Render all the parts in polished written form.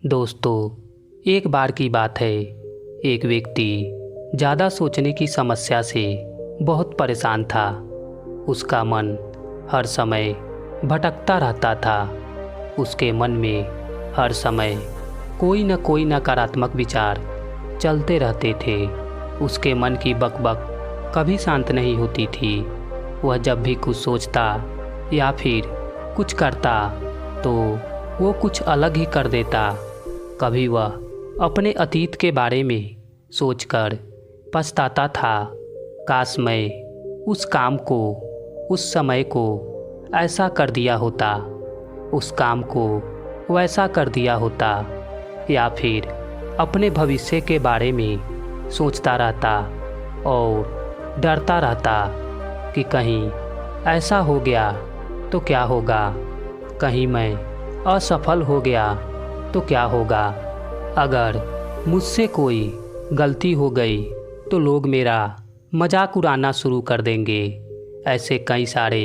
दोस्तों, एक बार की बात है। एक व्यक्ति ज़्यादा सोचने की समस्या से बहुत परेशान था। उसका मन हर समय भटकता रहता था। उसके मन में हर समय कोई न कोई नकारात्मक विचार चलते रहते थे। उसके मन की बकबक कभी शांत नहीं होती थी। वह जब भी कुछ सोचता या फिर कुछ करता तो वो कुछ अलग ही कर देता। कभी वह अपने अतीत के बारे में सोचकर पछताता था। काश मैं उस काम को, उस समय को ऐसा कर दिया होता, उस काम को वैसा कर दिया होता, या फिर अपने भविष्य के बारे में सोचता रहता और डरता रहता कि कहीं ऐसा हो गया तो क्या होगा, कहीं मैं असफल हो गया तो क्या होगा, अगर मुझसे कोई गलती हो गई तो लोग मेरा मजाक उड़ाना शुरू कर देंगे। ऐसे कई सारे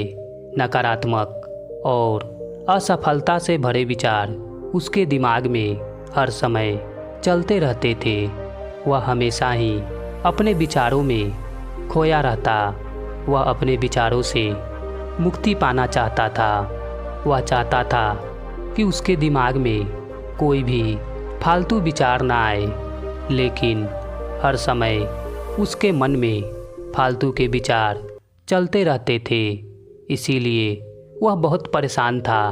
नकारात्मक और असफलता से भरे विचार उसके दिमाग में हर समय चलते रहते थे। वह हमेशा ही अपने विचारों में खोया रहता। वह अपने विचारों से मुक्ति पाना चाहता था। वह चाहता था कि उसके दिमाग में कोई भी फालतू विचार ना आए, लेकिन हर समय उसके मन में फालतू के विचार चलते रहते थे। इसीलिए वह बहुत परेशान था।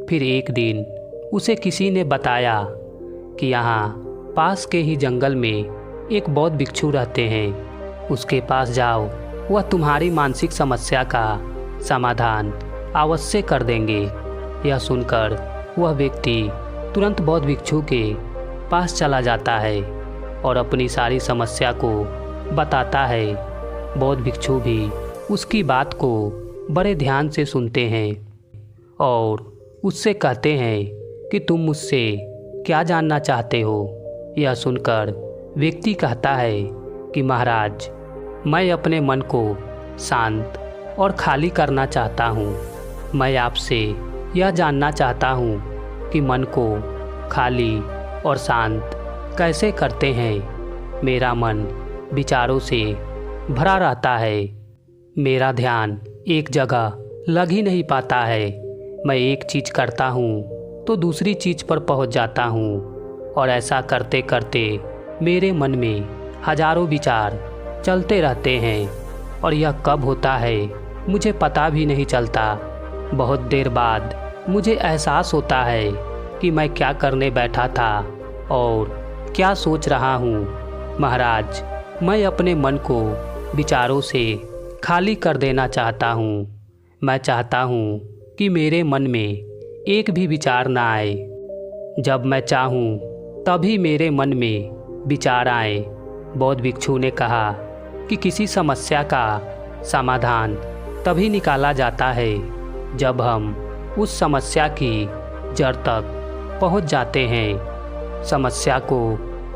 फिर एक दिन उसे किसी ने बताया कि यहाँ पास के ही जंगल में एक बौद्ध भिक्षु रहते हैं। उसके पास जाओ, वह तुम्हारी मानसिक समस्या का समाधान अवश्य कर देंगे। यह सुनकर वह व्यक्ति तुरंत बौद्ध भिक्षु के पास चला जाता है और अपनी सारी समस्या को बताता है। बौद्ध भिक्षु भी उसकी बात को बड़े ध्यान से सुनते हैं और उससे कहते हैं कि तुम मुझसे क्या जानना चाहते हो। यह सुनकर व्यक्ति कहता है कि महाराज, मैं अपने मन को शांत और खाली करना चाहता हूँ। मैं आपसे यह जानना चाहता हूँ कि मन को खाली और शांत कैसे करते हैं। मेरा मन विचारों से भरा रहता है। मेरा ध्यान एक जगह लग ही नहीं पाता है। मैं एक चीज़ करता हूँ तो दूसरी चीज़ पर पहुँच जाता हूँ और ऐसा करते करते मेरे मन में हजारों विचार चलते रहते हैं और यह कब होता है मुझे पता भी नहीं चलता। बहुत देर बाद मुझे एहसास होता है कि मैं क्या करने बैठा था और क्या सोच रहा हूँ। महाराज, मैं अपने मन को विचारों से खाली कर देना चाहता हूँ। मैं चाहता हूँ कि मेरे मन में एक भी विचार ना आए। जब मैं चाहूँ तभी मेरे मन में विचार आए। बौद्ध भिक्षु ने कहा कि किसी समस्या का समाधान तभी निकाला जाता है जब हम उस समस्या की जड़ तक पहुंच जाते हैं, समस्या को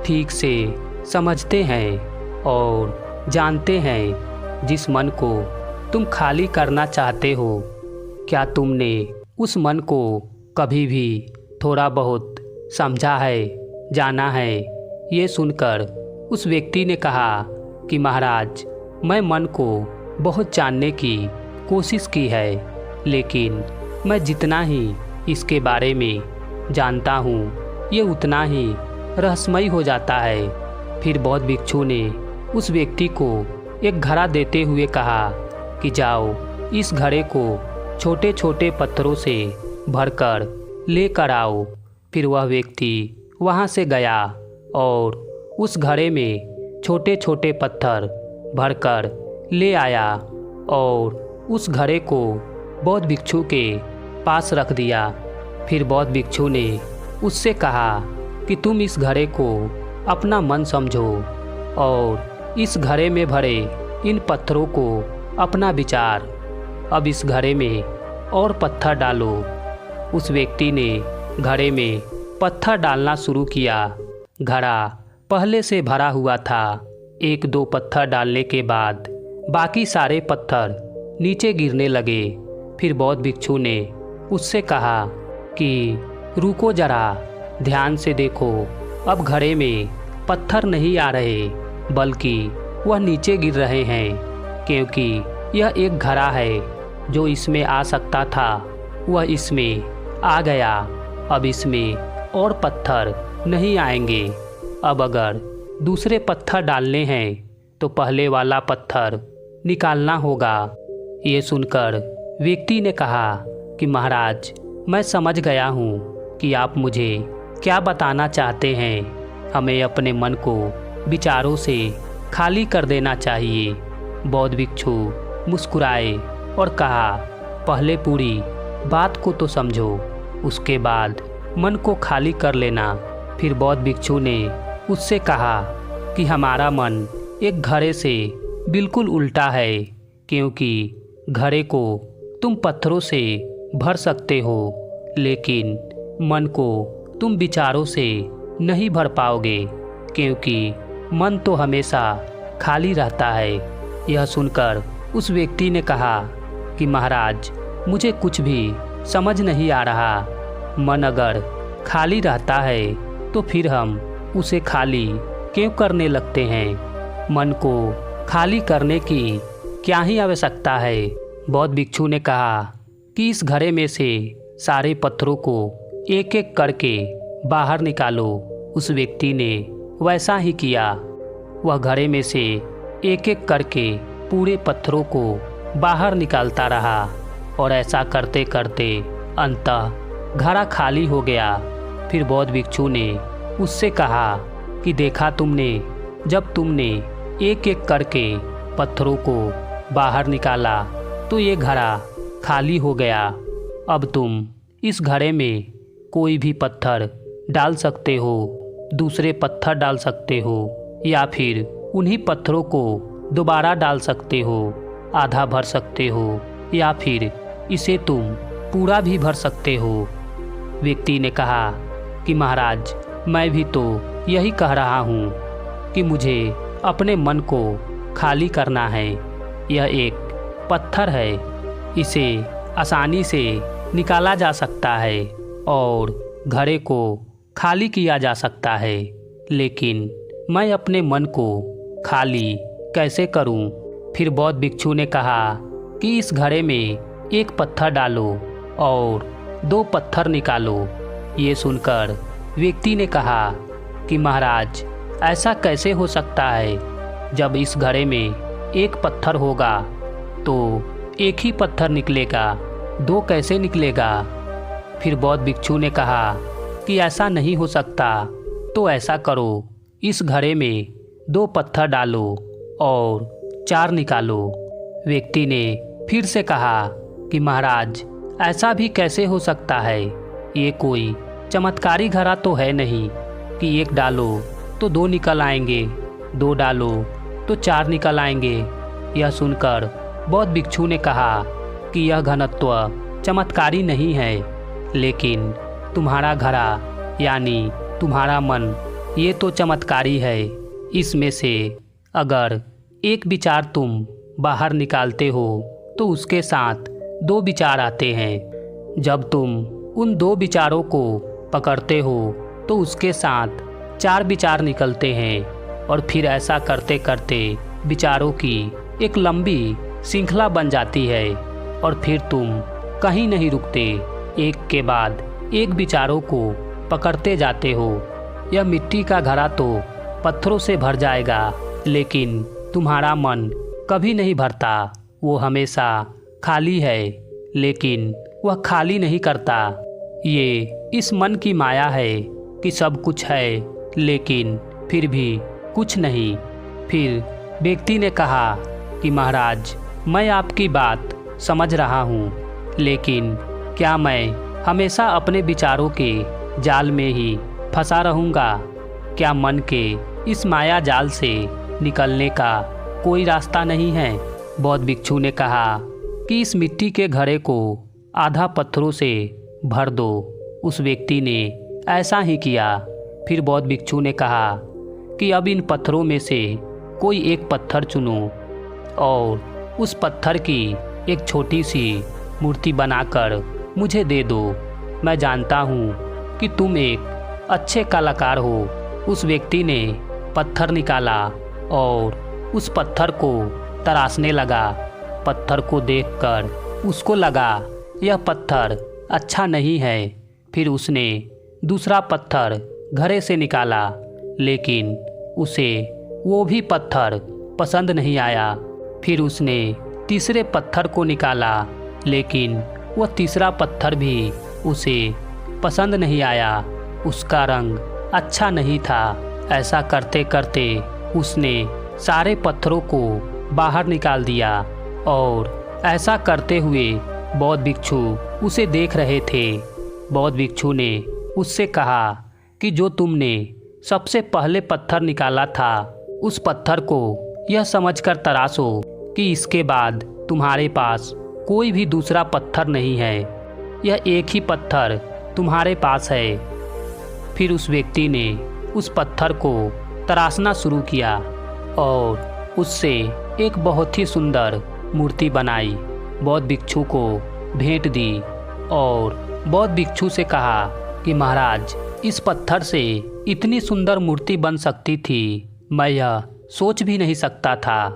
ठीक से समझते हैं और जानते हैं। जिस मन को तुम खाली करना चाहते हो, क्या तुमने उस मन को कभी भी थोड़ा बहुत समझा है, जाना है? ये सुनकर उस व्यक्ति ने कहा कि महाराज, मैं मन को बहुत जानने की कोशिश की है, लेकिन मैं जितना ही इसके बारे में जानता हूँ ये उतना ही रहस्यमय हो जाता है। फिर बौद्ध भिक्षु ने उस व्यक्ति को एक घड़ा देते हुए कहा कि जाओ, इस घड़े को छोटे छोटे पत्थरों से भरकर लेकर आओ। फिर वह व्यक्ति वहाँ से गया और उस घड़े में छोटे छोटे पत्थर भरकर ले आया और उस घड़े को बौद्ध भिक्षु के पास रख दिया। फिर बौद्ध भिक्षु ने उससे कहा कि तुम इस घड़े को अपना मन समझो और इस घड़े में भरे इन पत्थरों को अपना विचार। अब इस घड़े में और पत्थर डालो। उस व्यक्ति ने घड़े में पत्थर डालना शुरू किया। घड़ा पहले से भरा हुआ था। एक दो पत्थर डालने के बाद बाकी सारे पत्थर नीचे गिरने लगे। फिर बौद्ध भिक्षु ने उससे कहा कि रुको जरा, ध्यान से देखो, अब घड़े में पत्थर नहीं आ रहे, बल्कि वह नीचे गिर रहे हैं, क्योंकि यह एक घड़ा है। जो इसमें आ सकता था वह इसमें आ गया। अब इसमें और पत्थर नहीं आएंगे। अब अगर दूसरे पत्थर डालने हैं तो पहले वाला पत्थर निकालना होगा। ये सुनकर व्यक्ति ने कहा कि महाराज, मैं समझ गया हूँ कि आप मुझे क्या बताना चाहते हैं। हमें अपने मन को विचारों से खाली कर देना चाहिए। बौद्ध भिक्षु मुस्कुराए और कहा, पहले पूरी बात को तो समझो, उसके बाद मन को खाली कर लेना। फिर बौद्ध भिक्षु ने उससे कहा कि हमारा मन एक घड़े से बिल्कुल उल्टा है, क्योंकि घड़े को तुम पत्थरों से भर सकते हो, लेकिन मन को तुम विचारों से नहीं भर पाओगे, क्योंकि मन तो हमेशा खाली रहता है। यह सुनकर उस व्यक्ति ने कहा कि महाराज, मुझे कुछ भी समझ नहीं आ रहा। मन अगर खाली रहता है तो फिर हम उसे खाली क्यों करने लगते हैं? मन को खाली करने की क्या ही आवश्यकता है? बौद्ध भिक्षु ने कहा कि इस घड़े में से सारे पत्थरों को एक एक करके बाहर निकालो। उस व्यक्ति ने वैसा ही किया। वह घड़े में से एक एक करके पूरे पत्थरों को बाहर निकालता रहा और ऐसा करते करते अंततः घड़ा खाली हो गया। फिर बौद्ध भिक्षु ने उससे कहा कि देखा तुमने, जब तुमने एक एक करके पत्थरों को बाहर निकाला तो ये घड़ा खाली हो गया। अब तुम इस घड़े में कोई भी पत्थर डाल सकते हो, दूसरे पत्थर डाल सकते हो, या फिर उन्हीं पत्थरों को दोबारा डाल सकते हो, आधा भर सकते हो, या फिर इसे तुम पूरा भी भर सकते हो। व्यक्ति ने कहा कि महाराज, मैं भी तो यही कह रहा हूँ कि मुझे अपने मन को खाली करना है। यह एक पत्थर है, इसे आसानी से निकाला जा सकता है और घड़े को खाली किया जा सकता है, लेकिन मैं अपने मन को खाली कैसे करूं? फिर बौद्ध भिक्षु ने कहा कि इस घड़े में एक पत्थर डालो और 2 पत्थर निकालो। ये सुनकर व्यक्ति ने कहा कि महाराज, ऐसा कैसे हो सकता है? जब इस घड़े में एक पत्थर होगा तो एक ही पत्थर निकलेगा, 2 कैसे निकलेगा? फिर बौद्ध भिक्षु ने कहा कि ऐसा नहीं हो सकता। तो ऐसा करो, इस घड़े में 2 पत्थर डालो और 4 निकालो। व्यक्ति ने फिर से कहा कि महाराज, ऐसा भी कैसे हो सकता है? ये कोई चमत्कारी घड़ा तो है नहीं कि 1 डालो तो 2 निकल आएंगे, 2 डालो तो 4 निकल आएंगे। यह सुनकर बौद्ध भिक्षु ने कहा कि यह घनत्व चमत्कारी नहीं है, लेकिन तुम्हारा घड़ा यानी तुम्हारा मन, ये तो चमत्कारी है। इसमें से अगर एक विचार तुम बाहर निकालते हो तो उसके साथ 2 विचार आते हैं। जब तुम उन 2 विचारों को पकड़ते हो तो उसके साथ 4 विचार निकलते हैं, और फिर ऐसा करते करते विचारों की एक लंबी श्रृंखला बन जाती है और फिर तुम कहीं नहीं रुकते, एक के बाद एक विचारों को पकड़ते जाते हो। यह मिट्टी का घड़ा तो पत्थरों से भर जाएगा, लेकिन तुम्हारा मन कभी नहीं भरता। वो हमेशा खाली है, लेकिन वह खाली नहीं करता। ये इस मन की माया है कि सब कुछ है, लेकिन फिर भी कुछ नहीं। फिर व्यक्ति ने कहा कि महाराज, मैं आपकी बात समझ रहा हूँ, लेकिन क्या मैं हमेशा अपने विचारों के जाल में ही फंसा रहूँगा? क्या मन के इस माया जाल से निकलने का कोई रास्ता नहीं है? बौद्ध भिक्षु ने कहा कि इस मिट्टी के घड़े को आधा पत्थरों से भर दो। उस व्यक्ति ने ऐसा ही किया। फिर बौद्ध भिक्षु ने कहा कि अब इन पत्थरों में से कोई एक पत्थर चुनो और उस पत्थर की एक छोटी सी मूर्ति बनाकर मुझे दे दो। मैं जानता हूँ कि तुम एक अच्छे कलाकार हो। उस व्यक्ति ने पत्थर निकाला और उस पत्थर को तराशने लगा। पत्थर को देखकर उसको लगा यह पत्थर अच्छा नहीं है। फिर उसने दूसरा पत्थर घड़े से निकाला, लेकिन उसे वो भी पत्थर पसंद नहीं आया। फिर उसने तीसरे पत्थर को निकाला, लेकिन वह तीसरा पत्थर भी उसे पसंद नहीं आया। उसका रंग अच्छा नहीं था। ऐसा करते करते उसने सारे पत्थरों को बाहर निकाल दिया और ऐसा करते हुए बौद्ध भिक्षु उसे देख रहे थे। बौद्ध भिक्षु ने उससे कहा कि जो तुमने सबसे पहले पत्थर निकाला था, उस पत्थर को यह समझकर तराशो कि इसके बाद तुम्हारे पास कोई भी दूसरा पत्थर नहीं है। यह एक ही पत्थर तुम्हारे पास है। फिर उस व्यक्ति ने उस पत्थर को तराशना शुरू किया और उससे एक बहुत ही सुंदर मूर्ति बनाई, बौद्ध भिक्षु को भेंट दी और बौद्ध भिक्षु से कहा कि महाराज, इस पत्थर से इतनी सुंदर मूर्ति बन सकती थी, मैं यह सोच भी नहीं सकता था।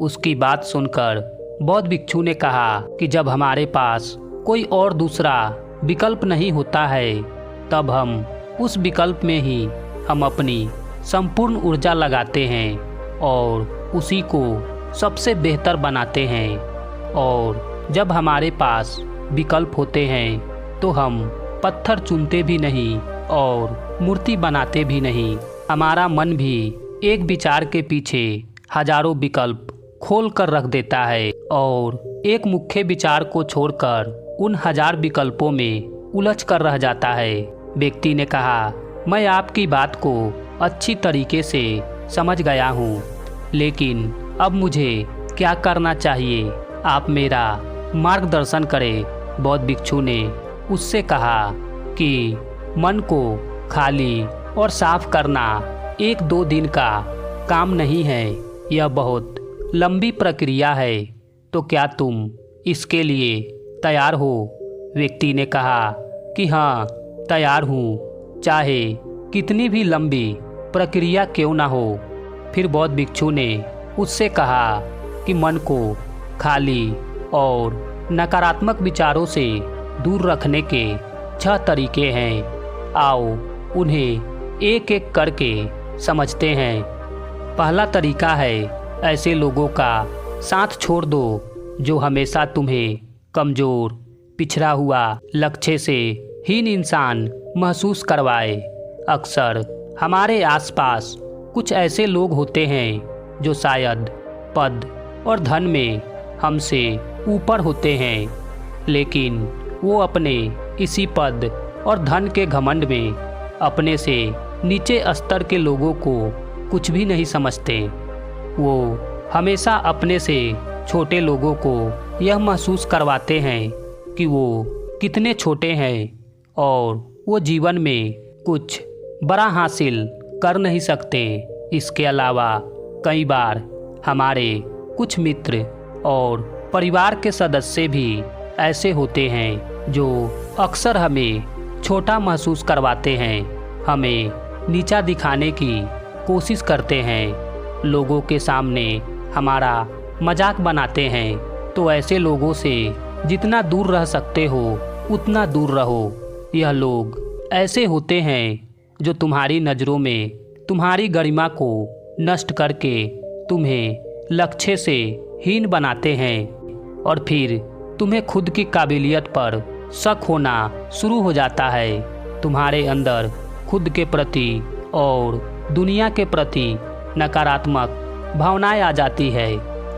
उसकी बात सुनकर बौद्ध भिक्षु ने कहा कि जब हमारे पास कोई और दूसरा विकल्प नहीं होता है, तब हम उस विकल्प में ही हम अपनी संपूर्ण ऊर्जा लगाते हैं और उसी को सबसे बेहतर बनाते हैं। और जब हमारे पास विकल्प होते हैं तो हम पत्थर चुनते भी नहीं और मूर्ति बनाते भी नहीं। हमारा मन भी एक विचार के पीछे हजारों विकल्प खोल कर रख देता है और एक मुख्य विचार को छोड़कर उन हजार विकल्पों में उलझ कर रह जाता है। व्यक्ति ने कहा, मैं आपकी बात को अच्छी तरीके से समझ गया हूँ, लेकिन अब मुझे क्या करना चाहिए, आप मेरा मार्गदर्शन करें। बौद्ध भिक्षु ने उससे कहा कि मन को खाली और साफ करना 1-2 दिन का काम नहीं है, यह बहुत लंबी प्रक्रिया है। तो क्या तुम इसके लिए तैयार हो? व्यक्ति ने कहा कि हाँ, तैयार हूँ, चाहे कितनी भी लंबी प्रक्रिया क्यों ना हो। फिर बौद्ध भिक्षु ने उससे कहा कि मन को खाली और नकारात्मक विचारों से दूर रखने के 6 तरीके हैं। आओ उन्हें एक एक करके समझते हैं। पहला तरीका है, ऐसे लोगों का साथ छोड़ दो जो हमेशा तुम्हें कमज़ोर, पिछड़ा हुआ, लक्ष्य से हीन इंसान महसूस करवाए। अक्सर हमारे आसपास कुछ ऐसे लोग होते हैं जो शायद पद और धन में हमसे ऊपर होते हैं, लेकिन वो अपने इसी पद और धन के घमंड में अपने से नीचे स्तर के लोगों को कुछ भी नहीं समझते। वो हमेशा अपने से छोटे लोगों को यह महसूस करवाते हैं कि वो कितने छोटे हैं और वो जीवन में कुछ बड़ा हासिल कर नहीं सकते। इसके अलावा कई बार हमारे कुछ मित्र और परिवार के सदस्य भी ऐसे होते हैं जो अक्सर हमें छोटा महसूस करवाते हैं, हमें नीचा दिखाने की कोशिश करते हैं, लोगों के सामने हमारा मजाक बनाते हैं। तो ऐसे लोगों से जितना दूर रह सकते हो उतना दूर रहो। यह लोग ऐसे होते हैं जो तुम्हारी नज़रों में तुम्हारी गरिमा को नष्ट करके तुम्हें लक्ष्य से हीन बनाते हैं और फिर तुम्हें खुद की काबिलियत पर शक होना शुरू हो जाता है। तुम्हारे अंदर खुद के प्रति और दुनिया के प्रति नकारात्मक भावनाएं आ जाती है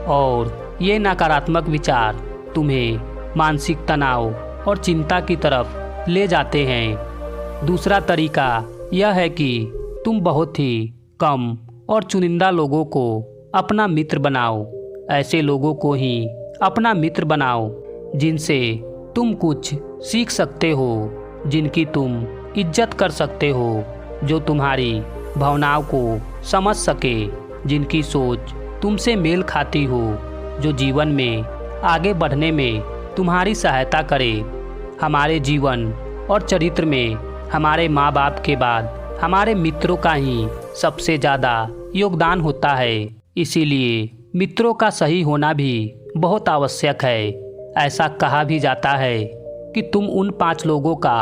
और ये नकारात्मक विचार तुम्हें मानसिक तनाव और चिंता की तरफ ले जाते हैं। दूसरा तरीका यह है कि तुम बहुत ही कम और चुनिंदा लोगों को अपना मित्र बनाओ। ऐसे लोगों को ही अपना मित्र बनाओ जिनसे तुम कुछ सीख सकते हो, जिनकी तुम इज्जत कर सकते हो, जो तुम्हारी भावनाओं को समझ सके, जिनकी सोच तुमसे मेल खाती हो, जो जीवन में आगे बढ़ने में तुम्हारी सहायता करे। हमारे जीवन और चरित्र में हमारे माँ बाप के बाद हमारे मित्रों का ही सबसे ज़्यादा योगदान होता है। इसीलिए मित्रों का सही होना भी बहुत आवश्यक है। ऐसा कहा भी जाता है कि तुम उन 5 लोगों का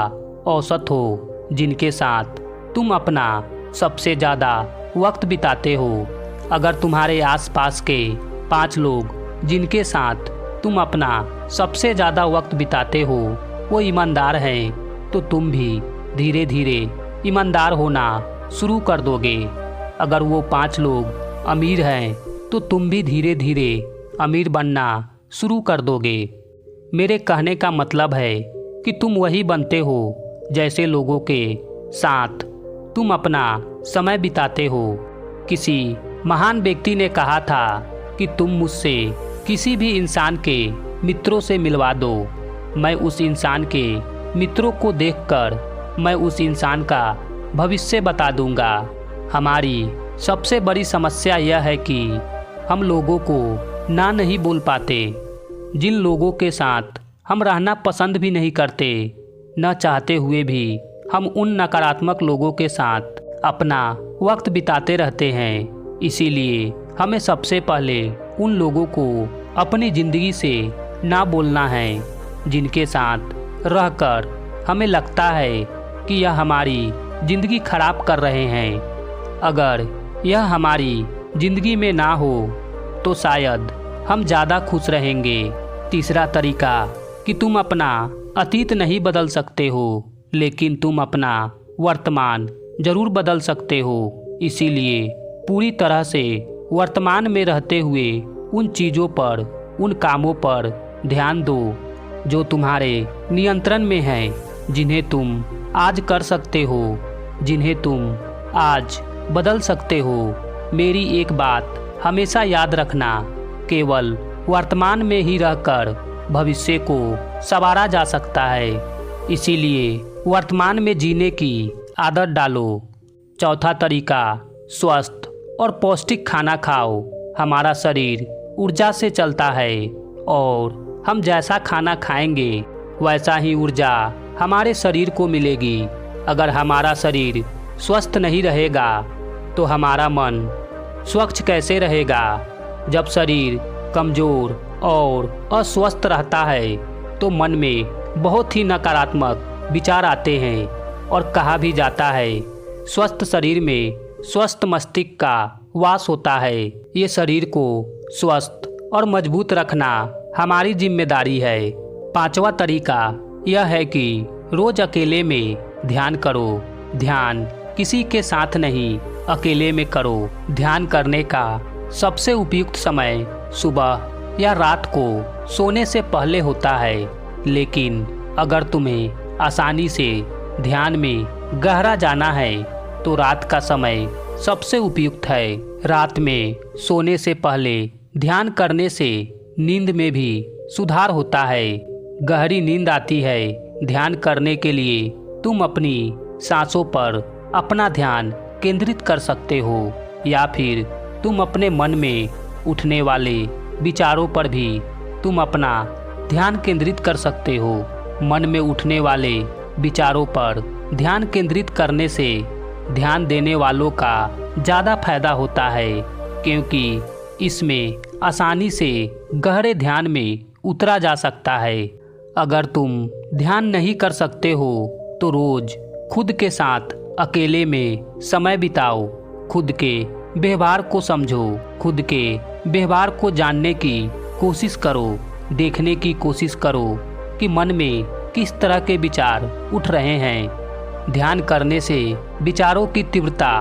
औसत हो जिनके साथ तुम अपना सबसे ज़्यादा वक्त बिताते हो। अगर तुम्हारे आसपास के 5 लोग जिनके साथ तुम अपना सबसे ज़्यादा वक्त बिताते हो वो ईमानदार हैं, तो तुम भी धीरे धीरे ईमानदार होना शुरू कर दोगे। अगर वो 5 लोग अमीर हैं तो तुम भी धीरे धीरे अमीर बनना शुरू कर दोगे। मेरे कहने का मतलब है कि तुम वही बनते हो जैसे लोगों के साथ तुम अपना समय बिताते हो। किसी महान व्यक्ति ने कहा था कि तुम मुझसे किसी भी इंसान के मित्रों से मिलवा दो, मैं उस इंसान के मित्रों को देखकर मैं उस इंसान का भविष्य बता दूंगा। हमारी सबसे बड़ी समस्या यह है कि हम लोगों को ना नहीं बोल पाते। जिन लोगों के साथ हम रहना पसंद भी नहीं करते, न चाहते हुए भी हम उन नकारात्मक लोगों के साथ अपना वक्त बिताते रहते हैं। इसीलिए हमें सबसे पहले उन लोगों को अपनी ज़िंदगी से ना बोलना है जिनके साथ रहकर हमें लगता है कि यह हमारी ज़िंदगी खराब कर रहे हैं। अगर यह हमारी ज़िंदगी में ना हो तो शायद हम ज़्यादा खुश रहेंगे। तीसरा तरीका कि तुम अपना अतीत नहीं बदल सकते हो, लेकिन तुम अपना वर्तमान ज़रूर बदल सकते हो। इसीलिए पूरी तरह से वर्तमान में रहते हुए उन चीज़ों पर, उन कामों पर ध्यान दो जो तुम्हारे नियंत्रण में हैं, जिन्हें तुम आज कर सकते हो, जिन्हें तुम आज बदल सकते हो। मेरी एक बात हमेशा याद रखना, केवल वर्तमान में ही रहकर भविष्य को संवारा जा सकता है। इसीलिए वर्तमान में जीने की आदत डालो। चौथा तरीका, स्वस्थ और पौष्टिक खाना खाओ। हमारा शरीर ऊर्जा से चलता है और हम जैसा खाना खाएंगे वैसा ही ऊर्जा हमारे शरीर को मिलेगी। अगर हमारा शरीर स्वस्थ नहीं रहेगा तो हमारा मन स्वच्छ कैसे रहेगा। जब शरीर कमज़ोर और अस्वस्थ रहता है तो मन में बहुत ही नकारात्मक विचार आते हैं और कहा भी जाता है स्वस्थ शरीर में स्वस्थ मस्तिष्क का वास होता है। ये शरीर को स्वस्थ और मजबूत रखना हमारी जिम्मेदारी है। पांचवा तरीका यह है कि रोज अकेले में ध्यान करो। ध्यान किसी के साथ नहीं, अकेले में करो। ध्यान करने का सबसे उपयुक्त समय सुबह या रात को सोने से पहले होता है, लेकिन अगर तुम्हें आसानी से ध्यान में गहरा जाना है तो रात का समय सबसे उपयुक्त है। रात में सोने से पहले ध्यान करने से नींद में भी सुधार होता है। गहरी नींद आती है। ध्यान करने के लिए तुम अपनी सांसों पर अपना ध्यान केंद्रित कर सकते हो, या फिर तुम अपने मन में उठने वाले विचारों पर भी तुम अपना ध्यान केंद्रित कर सकते हो। मन में उठने वाले विचारों पर ध्यान केंद्रित करने से ध्यान देने वालों का ज़्यादा फायदा होता है, क्योंकि इसमें आसानी से गहरे ध्यान में उतरा जा सकता है। अगर तुम ध्यान नहीं कर सकते हो तो रोज़ खुद के साथ अकेले में समय बिताओ। खुद के व्यवहार को समझो। खुद के व्यवहार को जानने की कोशिश करो। देखने की कोशिश करो कि मन में किस तरह के विचार उठ रहे हैं। ध्यान करने से विचारों की तीव्रता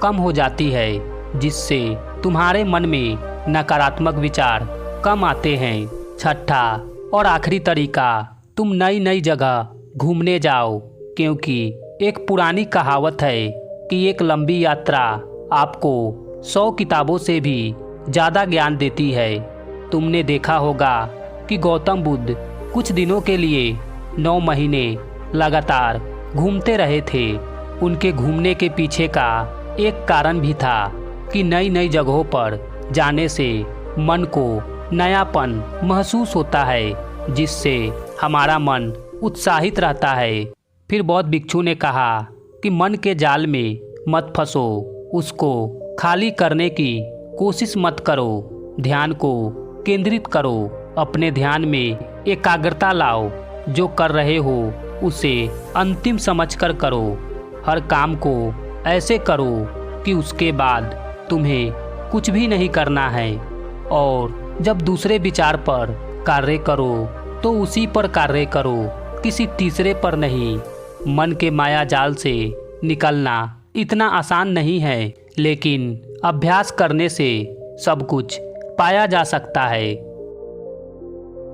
कम हो जाती है, जिससे तुम्हारे मन में नकारात्मक विचार कम आते हैं। छठा और आखिरी तरीका, तुम नई नई जगह घूमने जाओ, क्योंकि एक पुरानी कहावत है कि एक लंबी यात्रा आपको 100 किताबों से भी ज़्यादा ज्ञान देती है। तुमने देखा होगा कि गौतम बुद्ध कुछ दिनों के लिए 9 महीने लगातार घूमते रहे थे। उनके घूमने के पीछे का एक कारण भी था कि नई नई जगहों पर जाने से मन को नयापन महसूस होता है, जिससे हमारा मन उत्साहित रहता है। फिर बौद्ध भिक्षु ने कहा कि मन के जाल में मत फंसो, उसको खाली करने की कोशिश मत करो, ध्यान को केंद्रित करो, अपने ध्यान में एकाग्रता लाओ, जो कर रहे हो उसे अंतिम समझकर करो, हर काम को ऐसे करो कि उसके बाद तुम्हें कुछ भी नहीं करना है, और जब दूसरे विचार पर कार्य करो तो उसी पर कार्य करो, किसी तीसरे पर नहीं। मन के माया जाल से निकलना इतना आसान नहीं है, लेकिन अभ्यास करने से सब कुछ पाया जा सकता है।